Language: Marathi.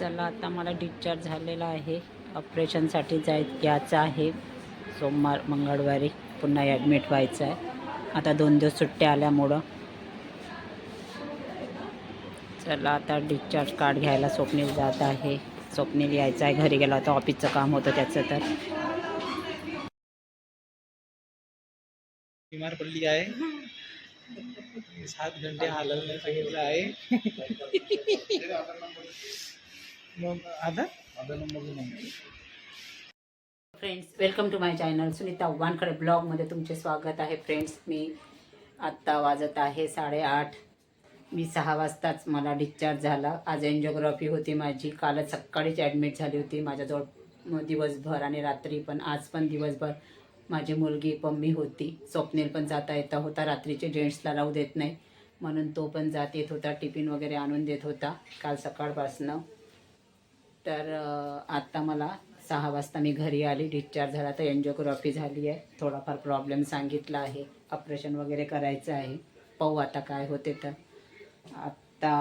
चला आता मला डिस्चार्ज झालेला आहे. ऑपरेशनसाठी यायचं आहे. सोमवार मंगळवारी पुन्हा ॲडमिट व्हायचं आहे. आता 2 दिवस सुट्ट्या आल्यामुळं. चला आता डिस्चार्ज कार्ड घ्यायला स्वप्नील जात आहे. स्वप्नील यायचं आहे. घरी गेला होता, ऑफिसचं काम होतं त्याचं. तर बीमार पडली आहे. 7 घंटे हालवलं सांगितलं आहे. मग आधा number. Friends, welcome to my channel Sunita Wankhede ब्लॉगमध्ये तुमचे स्वागत आहे. फ्रेंड्स, मी आत्ता वाजत आहे 8:30. मी 6 वाजताच मला डिस्चार्ज झाला. आज एन्जिओग्राफी होती माझी. कालच सकाळीच ॲडमिट झाली होती माझ्याजवळ दिवसभर आणि रात्री पण. आज पण दिवसभर माझी मुलगी पम्मी होती. स्वप्नील पण जाता येता होता. रात्रीचे जेंट्सला राहू देत नाही म्हणून तो पण जात येत होता. टिफिन वगैरे आणून देत होता काल सकाळपासनं. तर आत्ता मला 6 वाजता मी घरी आली. डिस्चार्ज झाला. तर एन्जिओग्राफी झाली आहे. थोडाफार प्रॉब्लेम सांगितला आहे. ऑपरेशन वगैरे करायचं आहे. पाहू आता काय होते. तर आत्ता